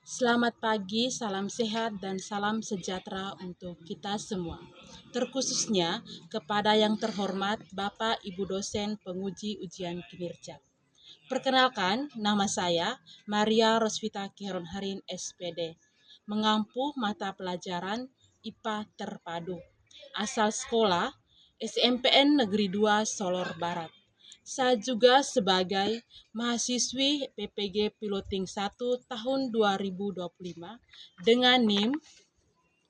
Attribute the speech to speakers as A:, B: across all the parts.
A: Selamat pagi, salam sehat, dan salam sejahtera untuk kita semua. Terkhususnya kepada yang terhormat Bapak Ibu dosen penguji ujian kinerja. Perkenalkan, nama saya Maria Rosvita Kiron Harin SPD, mengampu mata pelajaran IPA Terpadu, asal sekolah SMPN Negeri 2 Solor Barat. Saya juga sebagai mahasiswi PPG Piloting 1 tahun 2025 dengan NIM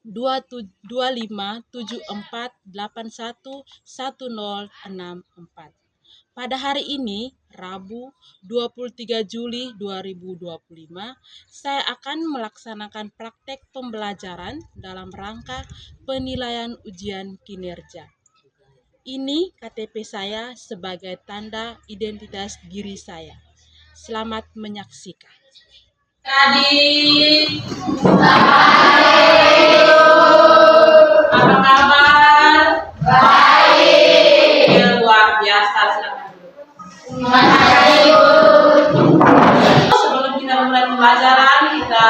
A: 25748111064. Pada hari ini, Rabu 23 Juli 2025, saya akan melaksanakan praktek pembelajaran dalam rangka penilaian ujian kinerja. Ini KTP saya sebagai tanda identitas diri saya. Selamat menyaksikan. Adik, apa kabar? Baik. Ya, luar biasa. Sebelum kita mulai pembelajaran, kita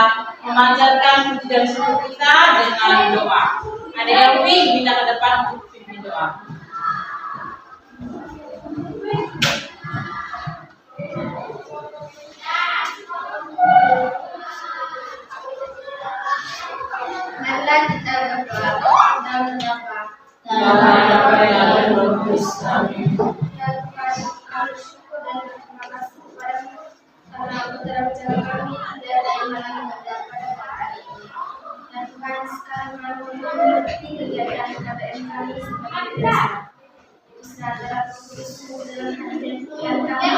A: memanjatkan puji dan syukur kita dengan doa. Ada Elvi, minta ke depan untuk pimpin doa.
B: Marilah kita berdoa dan menyapa. Ya Tuhan, kami syukur dan berterima kasih kepadamu karena Engkau telah menjaga kami dari halangan dan pada hari ini. Ya Tuhan, sekarang kami mengerti kegiatan KBM kami sebagai biasa. Usahalah Kristus dalam hati dan kami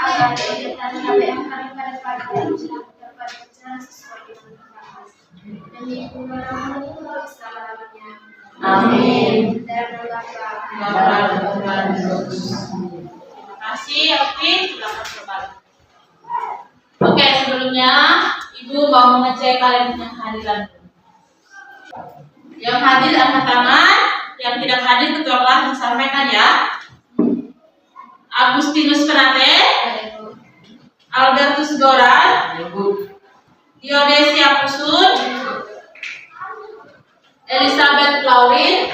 B: agar kegiatan KBM kami pada pagi ini dapat berjalan sesuai dengan kami. Demi kumaramu selama-lamanya. Amin. Dan
A: Terima kasih, Elvi. Silakan kembali. Oke, sebelumnya Ibu mau mengecek kalian yang hadiran. Yang hadir angkat tangan, yang tidak hadir ketua kelas disampaikan ya. Agustinus Penate, Albertus Goran, Diodesia Pusun, Elizabeth Laurin,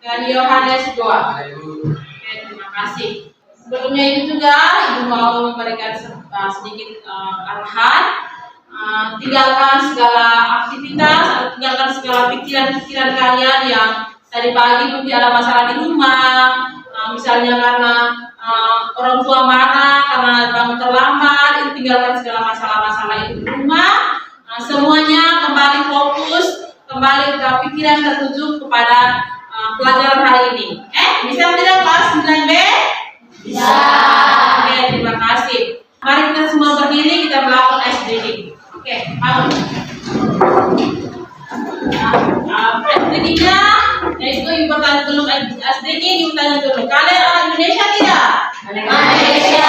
A: dan Yohanes Goa. Oke, terima kasih. Sebelumnya itu juga Ibu mau memberikan sedikit arahan. Tinggalkan segala aktivitas, tinggalkan segala pikiran-pikiran kalian yang tadi pagi mungkin ada masalah di rumah, misalnya karena orang tua marah karena bangun terlambat. Itu tinggalkan segala masalah-masalah itu di rumah. Semuanya kembali fokus, kembali ke pikiran tertuju kepada pelajaran hari ini. Bisa tidak kelas 9B? Bisa. Oke, terima kasih. Mari kita semua berdiri, kita melakukan SDG. Oke, bangun. SDG-nya, yaitu important dulu SDG, diulangi dulu. Kalian orang Indonesia tidak? Indonesia.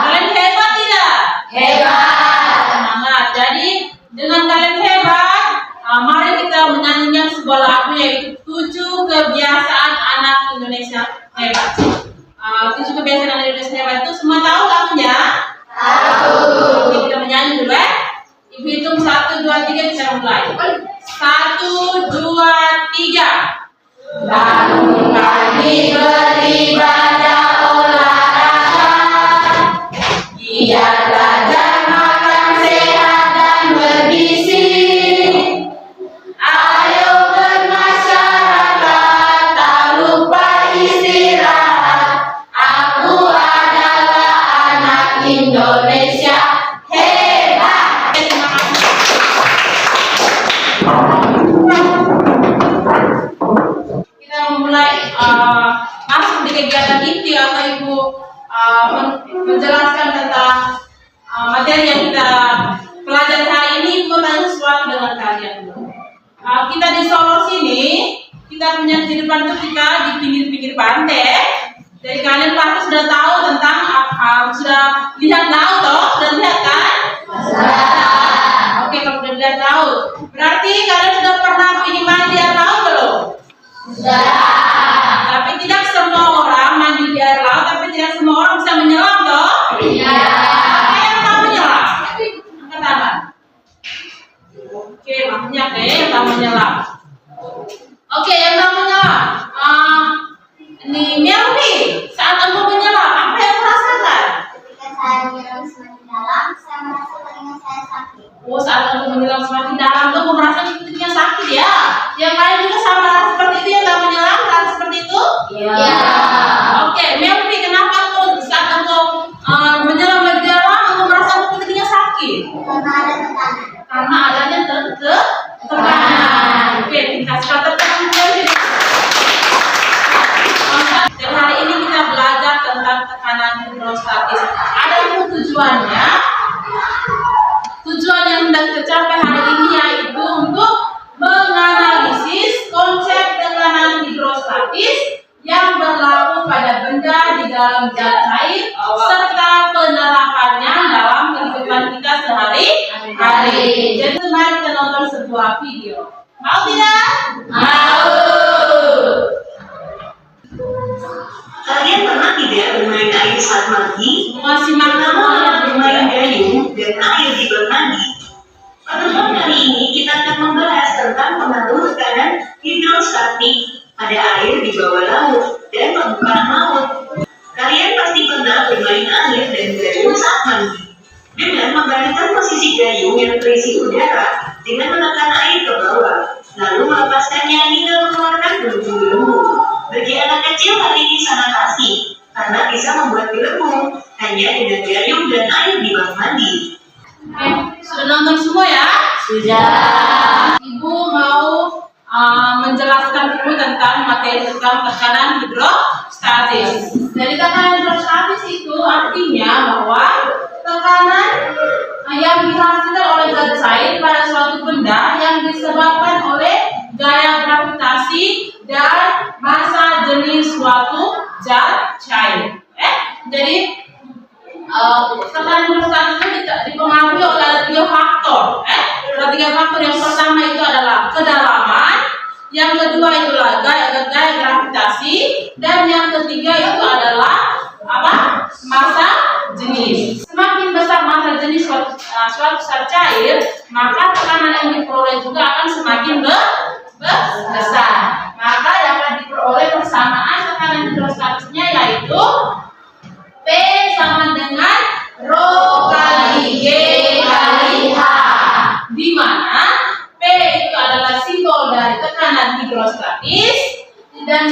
A: Kalian hebat tidak? Hebat. Semangat. Jadi dengan kalian hebat, mari kita menyanyikan sebuah lagu yaitu 7 kebiasaan anak Indonesia hebat. 7 kebiasaan anak Indonesia hebat itu semua tahu lagunya? Tahu. Oke, kita menyanyi dulu ya. Ibu hitung 1, 2, 3 kita mulai. 1, 2, 3. Bangun pagi beribadah olahraga, giat belajar makan sehat dan bergizi. Ayo bermasyarakat, tak lupa istirahat. Aku adalah anak Indonesia hebat. Terima kasih. Kita memulai masuk di kegiatan inti atau Ibu menjelaskan tentang materi yang kita pelajari hari ini. Ibu tanya sesuatu dengan kalian dulu. Kita di Solo sini, kita punya kehidupan itu kita di pinggir-pinggir pantai. Jadi kalian pasti sudah tahu tentang sudah lihat laut toh? Sudah lihat kan? Sudah. Oke, kalau sudah lihat laut, berarti kalian sudah pernah pergi mandi di air laut belum? Sudah. Tapi tidak semua orang mandi di air laut, tapi tidak semua orang bisa menyelam toh? Iya. Siapa yang tahu menyelam? Angkat tangan. yang tak menyala. Oke, yang tak menyala. Ini Melvi, saat engkau menyala, apa yang kau rasakan?
B: Ketika saya menyelam semakin dalam, saya merasa telinga saya sakit.
A: Oh, saat engkau menyelam semakin dalam, engkau merasa telinga sakit ya? Yang lain juga sama seperti itu, yang tak menyelam, rasa seperti itu?
B: Iya.
A: Oke, Melvi, kenapa engkau saat engkau menyelam lebih dalam, engkau merasa telinga sakit?
B: Karena ada tekanan.
A: Karena adanya tekanan. Oke, kita sekarang Melvi. Dan hari ini kita belajar tentang tekanan hidrostatis. Ada tujuannya. Tujuan yang hendak tercapai hari ini yaitu untuk menganalisis konsep tekanan hidrostatis yang berlaku pada benda di dalam zat cair serta penerapannya dalam kehidupan kita sehari-hari. Jadi mari kita nonton sebuah video. Mau tidak? Mau.
C: Kalian pernah tidak bermain air saat mandi?
A: Masih makan
C: Bermain gayung dan air di bak mandi. Pertemuan kali ini kita akan membahas tentang pengaruh tekanan hidrostatik pada air di bawah laut dan permukaan laut. Kalian pasti pernah bermain air dan gayung saat mandi. Dengan membalikkan posisi gayung yang terisi udara dengan menekan air ke bawah, lalu melepaskannya hingga mengeluarkan belenggu-belenggu. Bagi anak kecil hal ini sangat asik, karena bisa membuat belenggu hanya dengan gayung dan air di bak mandi.
A: Oke, sudah nonton semua ya?
B: Sudah.
A: Ibu mau menjelaskan dulu tentang materi tentang tekanan hidrostatis. Jadi tekanan hidrostatis itu artinya bahwa tekanan yang dihasilkan oleh zat cair pada suatu benda yang disebabkan oleh gaya gravitasi dan massa jenis suatu zat cair. Jadi tekanan hidrostatis itu dipengaruhi oleh 3 faktor. Ada 3 faktor. Yang pertama itu adalah kedalaman, yang kedua itulah gaya gravitasi, dan yang ketiga itu adalah massa jenis. Semakin besar massa jenis suatu zat cair, maka tekanan yang diperoleh juga akan semakin besar. Maka dapat diperoleh persamaan tekanan hidrostatisnya yaitu P sama dengan Rho kali G kali H, di mana P itu adalah simbol dari tekanan hidrostatis dan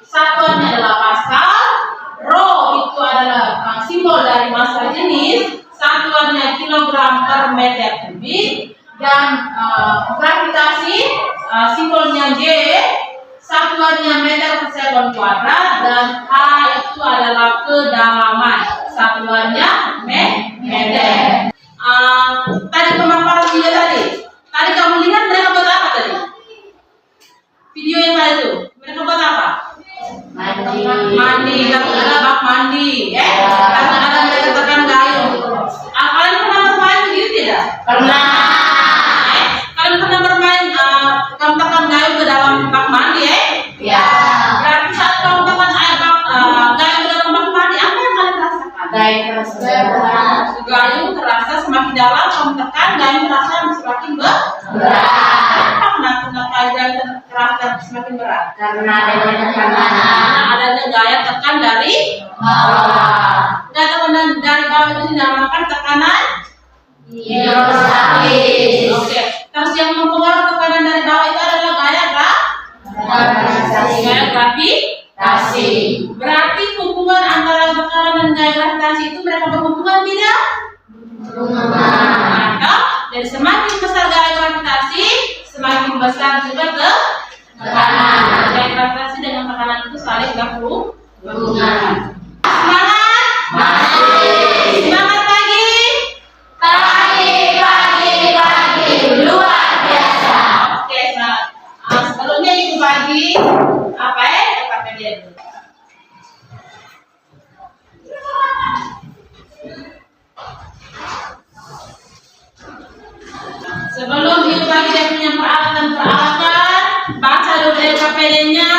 A: satuannya adalah Pascal. Rho itu adalah simbol dari massa jenis, satuannya kilogram per meter kubik, dan gravitasi simbolnya G, satuannya meter per sekon kuadrat, dan H itu adalah kedalaman, satuannya meter. Tadi pemaparan video tadi kamu lihat mereka buat apa tadi? Video yang tadi itu mereka buat apa? Mandi, ada bak mandi, ada mereka tekan gayung. Kalian pernah bermain begitu tidak?
B: Pernah.
A: Kalian pernah bermain kamu tekan gayung ke dalam bak mandi,
B: Ya.
A: Berarti saat kamu tekan gayung ke dalam bak mandi, apa yang kalian rasakan? Gayung terasa semakin dalam, kamu tekan gayung terasa semakin berat. Kenapa gayung terasa semakin berat?
B: Karena adanya tekanan.
A: Karena adanya gaya tekan dari bawah. Gaya tekanan dari bawah itu dinamakan tekanan
B: Hidrostatis.
A: Oke. Terus yang mempengaruhi tekanan dari bawah itu adalah gaya gravitasi. Berarti hubungan antara tekanan dan gaya gravitasi itu mereka berhubungan tidak? Maka dari semakin besar gaya gravitasi, semakin besar juga tekanan. Gaya gravitasi dengan tekanan itu saling berhubungan. Semangat! Semangat pagi! Pagi! Luar biasa! Oke, semangat. Sebelumnya ibu pagi, apa dia dulu? Sebelum ibu pagi dia punya peralatan, baca dulu LKPD-nya.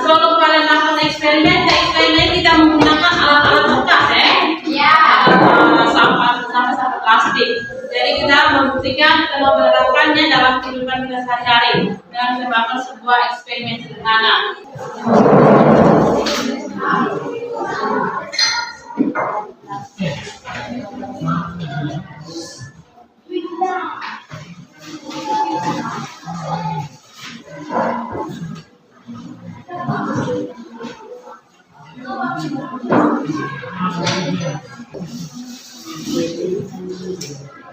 A: Sebelum kalian lakukan eksperimen kita menggunakan alat-alat bekas,
B: Ya.
A: sampah plastik. Jadi kita membuktikan dan menerapkannya dalam kehidupan kita sehari-hari dengan melakukan sebuah eksperimen sederhana.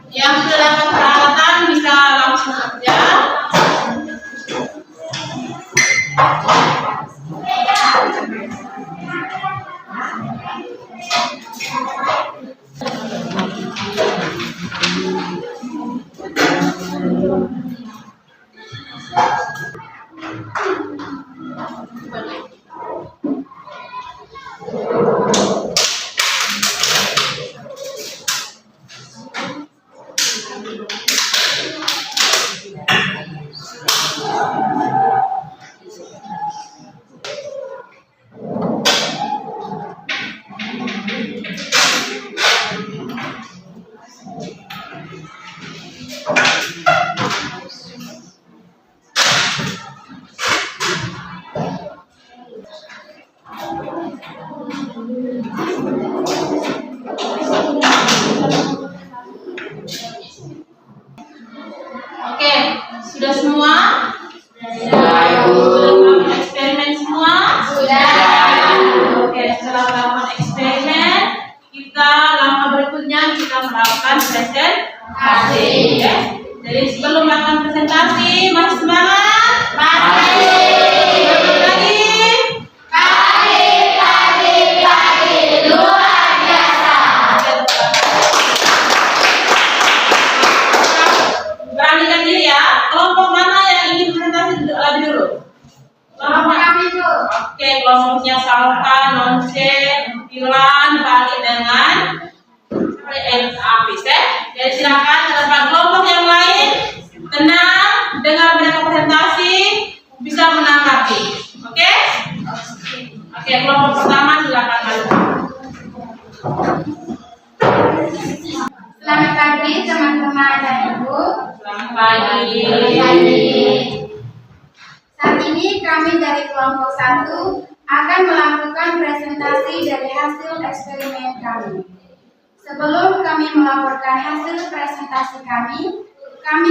A: Yang sudah dapat peralatan bisa langsung saja. Oke, sudah semua? Sudah melakukan eksperimen semua?
B: Sudah.
A: Oke, setelah melakukan eksperimen, kita langkah berikutnya kita melakukan presentasi. Oke. Jadi sebelum melakukan presentasi, masih semangat?
B: Pagi. Luar biasa.
A: Beranikan diri ya. Kelompok mana yang ingin presentasi lebih dulu? Kelompok
B: Kami dulu.
A: Oke, kelompoknya Salka, Nonce, Pilan, Bali dengan Apis ya. Jadi silakan teman kelompok yang lain tenang, dengar mereka presentasi, bisa menanggapi. Oke? Oke, kelompok pertama silakan maju.
B: Selamat pagi teman-teman dan ibu.
A: Selamat pagi.
B: Saat ini kami dari kelompok 1 akan melakukan presentasi dari hasil eksperimen kami. Sebelum kami melaporkan hasil presentasi kami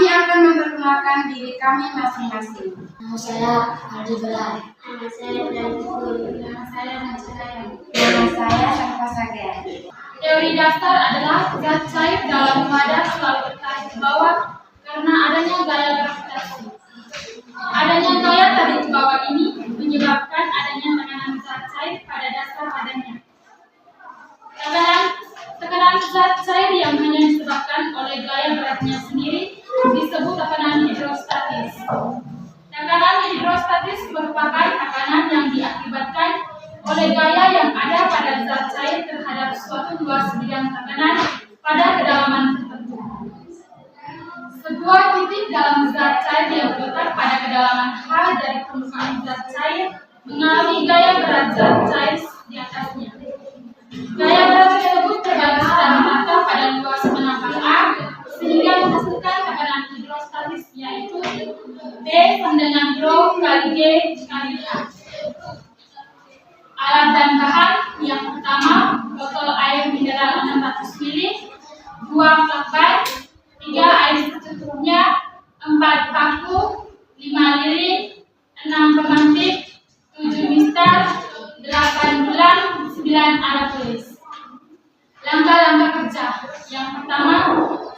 B: akan memperkenalkan diri kami masing-masing.
D: Nama saya Aldi Belar.
B: Nama saya Danipur. Nama saya Najaya. Nama saya Sarfasaga.
D: Teori dasar adalah zat cair dalam wadah selalu bertarik ke bawah karena adanya gaya gravitasi. Adanya gaya tarik ke bawah ini menyebabkan adanya tekanan zat cair pada dasar wadahnya. Tekanan zat cair yang hanya disebabkan oleh gaya beratnya sendiri disebut tekanan hidrostatis. Tekanan hidrostatis merupakan tekanan yang diakibatkan oleh gaya yang ada pada zat cair terhadap suatu luas bidang tekanan pada kedalaman tertentu. Sebuah titik dalam zat cair yang terletak pada kedalaman H dari permukaan zat cair mengalami gaya berat zat cair di atasnya. Gaya berat tersebut terbagi secara rata pada luas penangkal A sehingga menghasilkan tekanan hidrostatis yaitu D sama dengan rho kali G kali A. Alat dan bahan yang pertama botol air mineral 600 ml, 2 flakban, 3 air secukupnya, 4 paku, 5 lilin, 6 pemantik, 7 mistar, 8 gelang, 9 alat tulis. Langkah-langkah kerja. Yang pertama,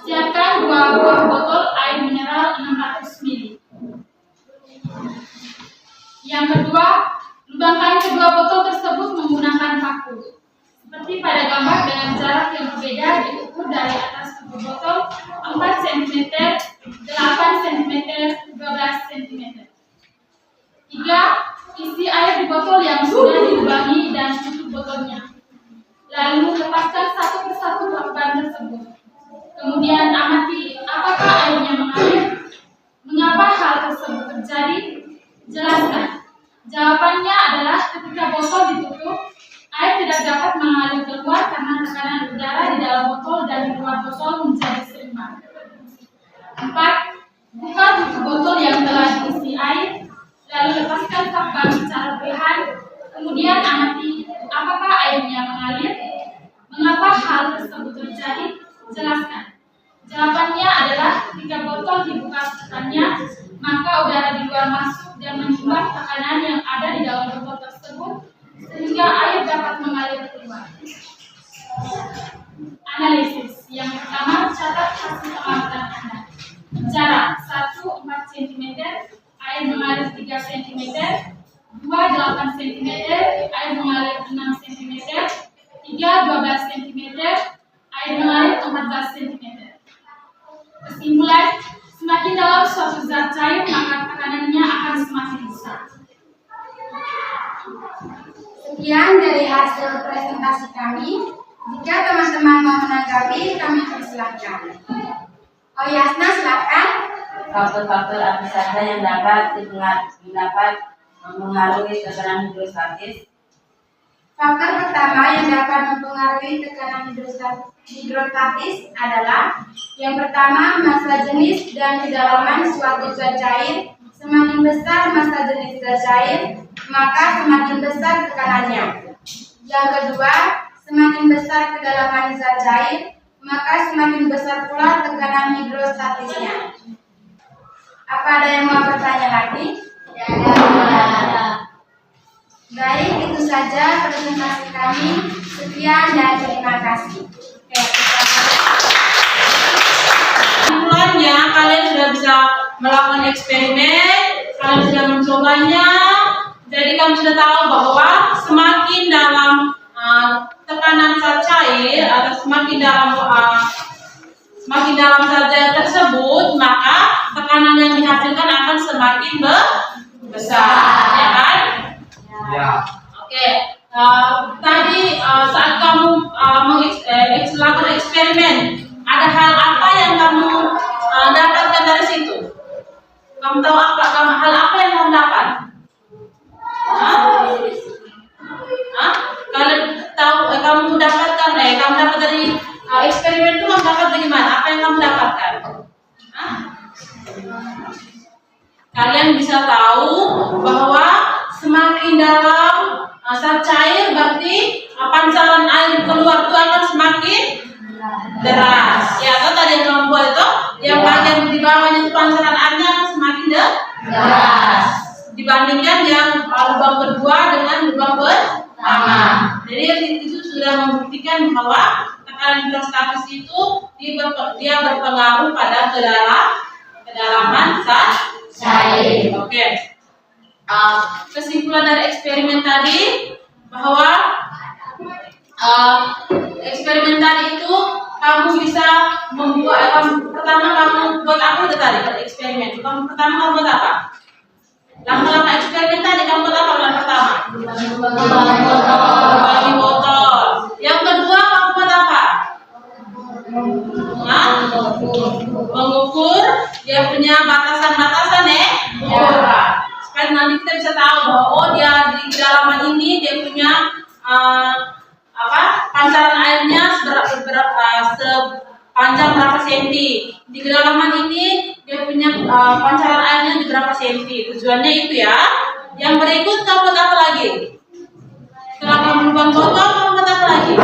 D: siapkan 2 buah botol air mineral 600 ml. Yang kedua, lubangkan kedua botol tersebut menggunakan paku. Seperti pada gambar dengan jarak yang berbeda diukur dari atas tubuh botol 4 cm, 8 cm, 12 cm. 3. Isi air di botol yang sudah dilubangi dan tutup botolnya. Lalu lepaskan satu persatu lakban tersebut. Kemudian amati apakah airnya mengalir. Mengapa hal tersebut terjadi? Jelaskan. Jawabannya adalah ketika botol ditutup, air tidak dapat mengalir keluar karena tekanan udara di dalam botol dan di luar botol menjadi seimbang. buka tutup botol yang telah diisi air, lalu lepaskan lakban secara perlahan. Kemudian amati apakah airnya mengalir. Mengapa hal tersebut terjadi? Jelaskan. Jawabannya adalah ketika botol dibuka setekannya, maka udara di luar masuk dan menyumbang tekanan yang ada di dalam botol tersebut, sehingga air dapat mengalir keluar. Analisis. Yang pertama, catat hasil pengamatan Anda. Jarak 1,4 cm, air mengalir 3 cm, 2, 8 cm, air mengalir 6 cm, 3, 12 cm, air mengalir 14 cm. Kesimpulan, semakin dalam suatu zat cair, maka tekanannya akan semakin besar.
B: Sekian dari hasil presentasi kami. Jika teman-teman mau menanggapi, kami persilahkan. Oh Yasna, silakan.
E: Faktor-faktor apa saja yang dapat mempengaruhi tekanan hidrostatis?
B: Faktor pertama yang dapat mempengaruhi tekanan hidrostatis adalah yang pertama, massa jenis dan kedalaman suatu zat cair. Semakin besar massa jenis zat cair, maka semakin besar tekanannya. Yang kedua, semakin besar kedalaman zat cair, maka semakin besar pula tekanan hidrostatisnya. Apa ada yang mau bertanya lagi? Baik, itu saja presentasi kami. Sekian dan terima kasih.
A: Kesimpulannya, kalian sudah bisa melakukan eksperimen, kalian sudah mencobanya. Jadi kalian sudah tahu bahwa semakin dalam tekanan zat cair atau semakin dalam zat tersebut, maka tekanan yang dihasilkan akan semakin besar, ya kan?
F: Ya.
A: Oke. Tadi saat kamu melakukan eksperimen, ada hal apa yang kamu dapatkan dari situ? Kamu tahu hal apa yang kamu dapat? Kalian tahu kamu dapatkan kamu dapat dari eksperimen itu, kamu dapat bagaimana? Apa yang kamu dapatkan? Kalian bisa tahu bahwa semakin dalam zat cair berarti pancaran air keluar itu akan semakin deras. Ya, atau tadi yang kamu buat itu, yang bagian di bawahnya itu pancaran airnya akan semakin deras dibandingkan yang lubang kedua dengan lubang pertama. Jadi itu sudah membuktikan bahwa tekanan hidrostatis itu dia berpengaruh pada kedalaman zat cair. Oke. Kesimpulan dari eksperimen tadi bahwa eksperimen tadi itu kamu bisa membuat pertama kamu buat apa tadi eksperimen? Pertama kamu buat apa? Langkah-langkah eksperimen tadi kamu buat apa? Yang pertama bagi botol. Yang kedua kamu buat apa? Mengukur dia punya batasan-batasan ukuran. Supaya nanti kita bisa tahu bahwa dia di kedalaman ini dia punya pancaran airnya sepanjang berapa senti. Di kedalaman ini dia punya pancaran airnya di berapa senti. Tujuannya itu ya. Yang berikut kamu buat apa lagi? Setelah kamu lubang botol, kamu buat apa lagi?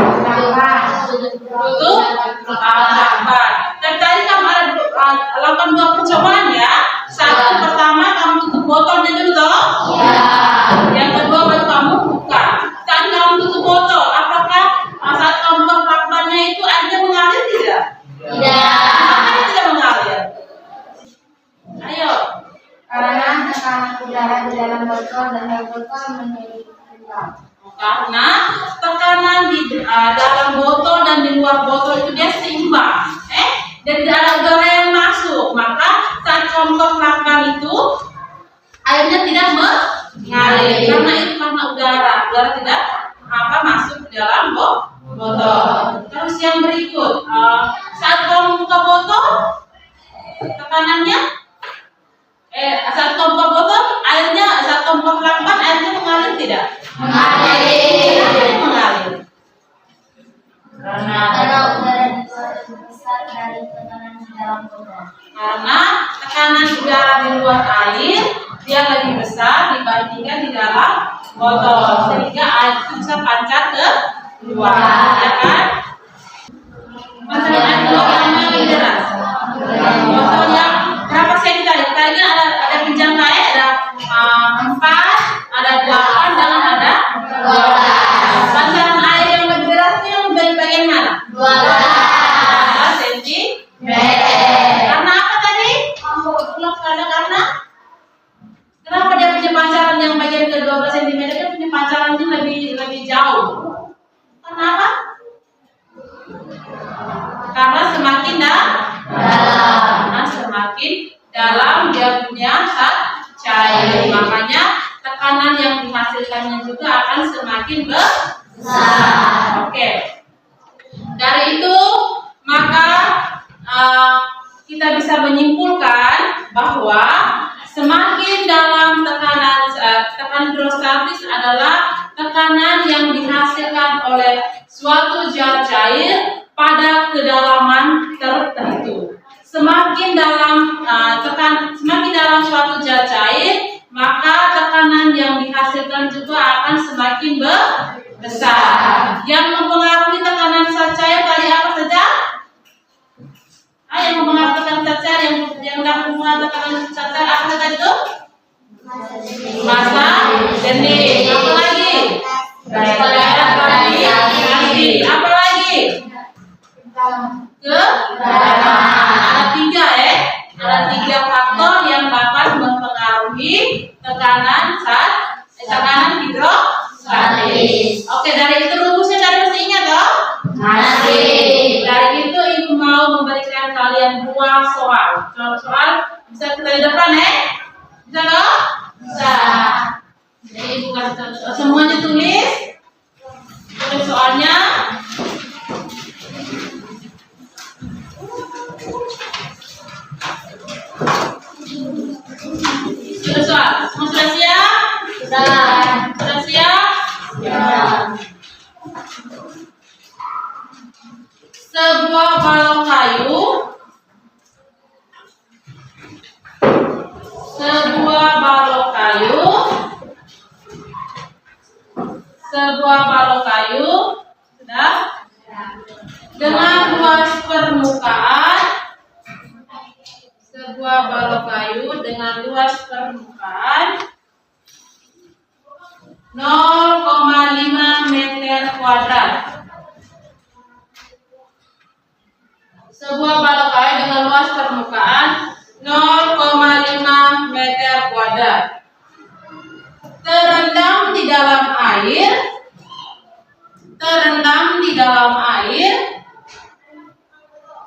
A: Tutup lakban. Dan tadi kamu ada lakukan 2 percobaan ya. Satu pertama kamu tutup botolnya dulu toh. Ya. Yang kedua baru kamu buka. Saat kamu tutup botol, apakah saat kamu buka lakbannya itu airnya mengalir tidak?
B: Tidak.
A: Kenapa tidak mengalir? Ayo.
B: Karena tekanan udara di dalam botol dan dalam botol menjadi rendah.
A: Karena tekanan di dalam botol dan di luar botol itu dia seimbang. Dan tidak ada udara yang masuk, maka saat contoh lakban itu airnya tidak mengalir karena udara tidak masuk ke dalam botol. Terus yang berikut, saat kamu buka botol, tekanannya saat kamu buka botol, saat kamu buka lakban airnya mengalir tidak? Mengalir.
B: Karena udara di luar lebih besar dari tekanan di dalam botol?
A: Karena tekanan udara di luar air dia lebih besar dibandingkan di dalam botol, sehingga air itu bisa pancar ke luar, ya kan? Masalah itu yang lebih jelas. Botol yang berapa senti tadi? Tadi kan ada pinjam air, ada 4, ada 8, dan ada 12. Pancaran air yang lebih deras itu yang bagian mana? 12 sentimeter. Karena apa tadi? Karena kenapa dia punya pancaran yang bagian ke 12 cm? Dia punya pancarannya lebih jauh. Kenapa? Karena semakin dalam. Nah, semakin dalam dia punya zat cair. Makanya tekanan yang dihasilkannya juga akan semakin besar. Oke. Dari itu maka kita bisa menyimpulkan bahwa semakin dalam tekanan hidrostatis adalah tekanan yang dihasilkan oleh suatu zat cair pada kedalaman tertentu. Semakin dalam suatu zat cair, maka tekanan yang dihasilkan juga akan semakin besar. Yang mempengaruhi tekanan zat cair tadi apa saja? Yang mempengaruhi tekanan zat cair yang mempengaruhi tekanan zat cair apa saja itu? Massa jenis. Apa lagi? Gravitasi. Apa lagi? Ada 3 Ada 3 faktor yang dapat mempengaruhi tekanan hidrostatis. Oke, dari itu rumusnya tadi masih ingat toh? Masih. Dari itu ibu mau memberikan kalian 2 soal. Soal bisa kita di depan Bisa toh? Bisa. Jadi ibu kasih semuanya tulis soalnya. Sudah soal? Semua sudah siap? Sudah siap? Sebuah balok kayu sudah dengan luas permukaan 0,5 meter kuadrat. Sebuah balok kayu dengan luas permukaan 0,5 meter kuadrat. Terendam di dalam air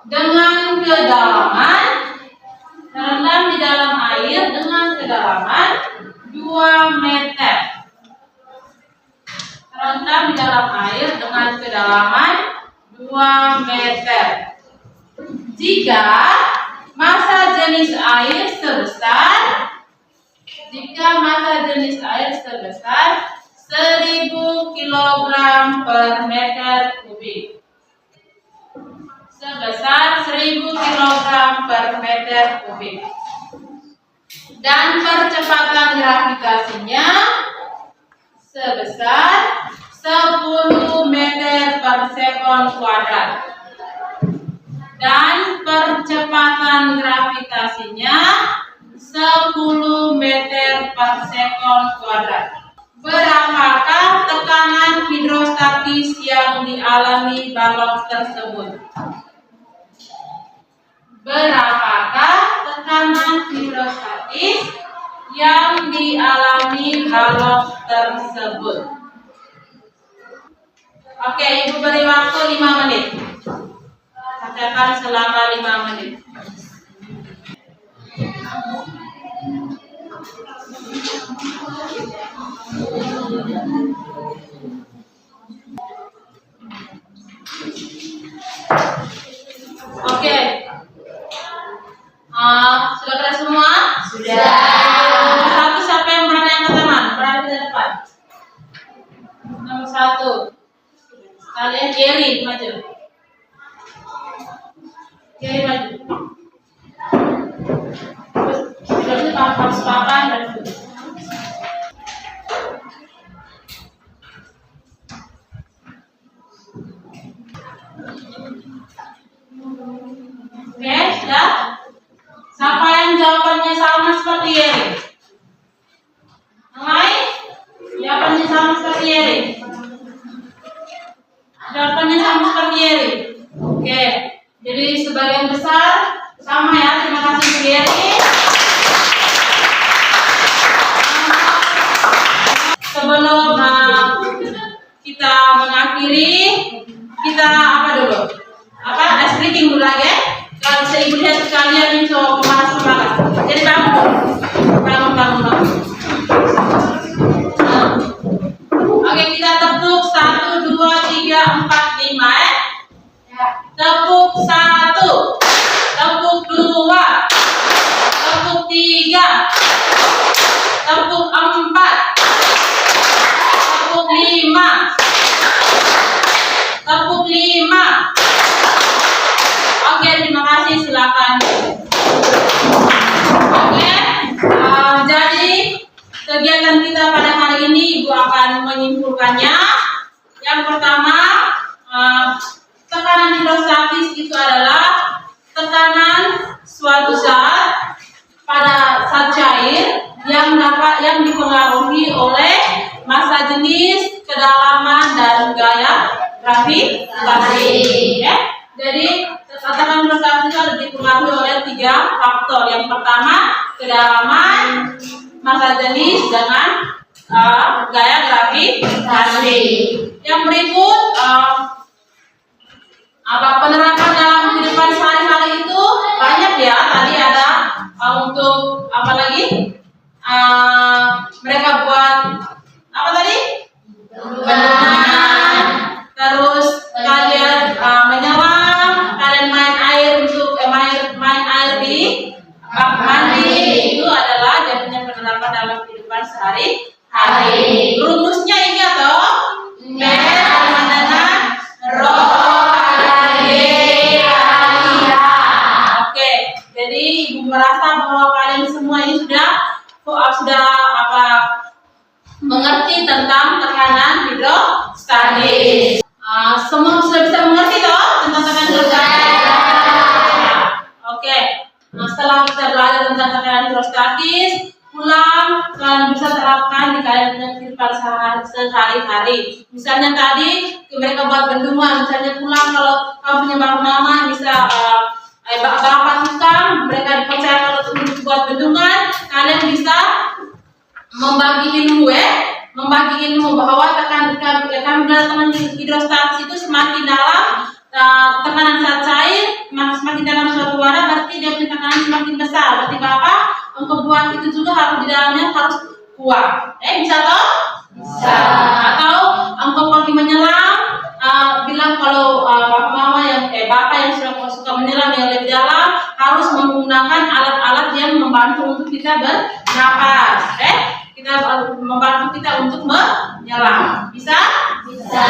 A: dengan kedalaman 2 meter. Terendam di dalam air dengan kedalaman 2 meter. Jika massa jenis air sebesar 1000 kg per meter kubik. Sebesar 1000 kg per meter kubik. Dan percepatan gravitasinya sebesar 10 meter per sekon kuadrat. Dan percepatan gravitasinya 10 meter per sekon kuadrat. Berapakah tekanan hidrostatis yang dialami balok tersebut? Berapakah tekanan hidrostatis yang dialami balok tersebut? Oke, ibu beri waktu 5 menit. Katakan selama 5 menit. Oke. Sudah keras semua? Sudah. Nomor 1 siapa yang berani angkat tangan? Berani di depan. Nomor 1. Kalian Jerry maju. Jerry maju. Terus harus papan dan oke, sudah. Siapa yang jawabannya sama seperti Yeri? Yang lain? Jawabannya sama seperti Yeri? Jawabannya sama seperti Yeri. Oke, jadi sebagian besar sama ya. Terima kasih Bu Yeri. Sebelum kita mengakhiri, kita apa dulu? Ice breaking dulu lagi. Kalau saya ibu lihat sekalian itu pemanas semangat. Jadi bangun. Oke, kita tepuk 1, 2, 3, 4, 5 ya. Tepuk 1, tepuk 2, tepuk 3, tepuk 4, tepuk 5, tepuk 5. Oke, terima kasih, silakan. Oke, jadi kegiatan kita pada hari ini Ibu akan menyimpulkannya. Yang pertama, tekanan hidrostatis itu adalah tekanan suatu zat pada zat cair yang dipengaruhi oleh massa jenis, kedalaman, dan gaya gravitasi. Ya. Jadi tekanan hidrostatis itu dipengaruhi oleh 3 faktor. Yang pertama, kedalaman, massa jenis, dengan gaya gravitasi. Yang berikut penerapan dalam kehidupan sehari-hari itu banyak ya. Tadi ada untuk apa lagi? Mereka buat apa tadi? Bendungan. Terus kalian menyelam, kalian main air untuk main air di bak mandi. Itu adalah jadinya penerapan dalam kehidupan sehari-hari. Rumusnya ingat toh? Oke, jadi Ibu merasa bahwa kalian semua ini sudah mengerti tentang tekanan hidrostatis. Semua sudah bisa mengerti toh tentang tekanan hidrostatis? Oke. Setelah kita belajar tentang tekanan hidrostatis, pulang kalian bisa terapkan di kalian kehidupan sehari-hari. Misalnya tadi mereka buat bendungan, misalnya pulang kalau kamu punya mama bisa bapak tukang, mereka dipercaya kalau untuk buat bendungan, kalian bisa membagi ilmu bahwa tekanan hidrostatis itu semakin dalam, tekanan zat cair semakin dalam suatu wadah, berarti dia punya tekanan semakin besar. Berarti bapak untuk buat itu juga harus di dalamnya harus kuat. Bisa toh? Bisa. Atau engkau pergi menyelam, bilang kalau bapak yang suka menyelam yang lebih dalam harus menggunakan alat-alat yang membantu untuk kita bernapas. Kita membantu kita untuk menyelam. Bisa? Bisa.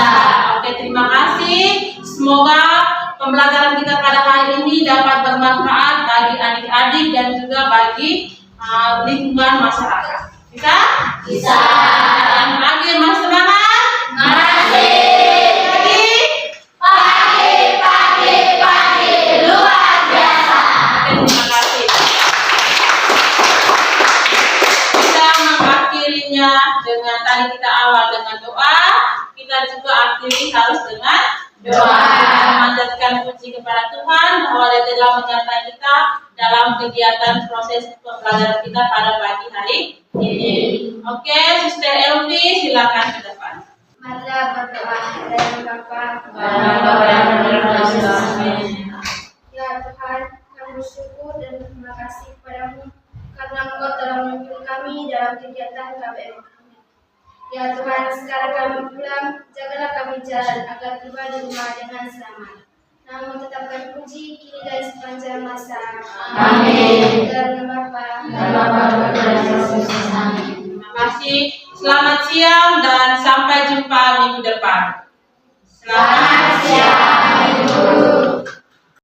A: Oke, terima kasih. Semoga pembelajaran kita pada hari ini dapat bermanfaat bagi adik-adik dan juga bagi lingkungan masyarakat. Bisa? Bisa. Dan lagi mas semangat? Masih. Pagi. Luar biasa. Oke, terima kasih. Kita mengakhirinya dengan tadi kita awal dengan doa, kita juga akhiri harus dengan doa. Memanjatkan puji kepada Tuhan bahwa Dia telah menyertai kita dalam kegiatan proses pembelajaran kita pada pagi hari ini. Oke, Sister Elvi, silakan ke depan.
B: Marilah berdoa dari Bapa. Ya Tuhan, kami bersyukur dan terima kasih kepadamu karena Engkau telah menuntun kami dalam kegiatan KBM kami. Ya Tuhan, sekarang kami pulang, jagalah kami jalan agar tiba di rumah dengan selamat. Namun tetapkan puji kini dan sepanjang masa. Amin. Dalam nama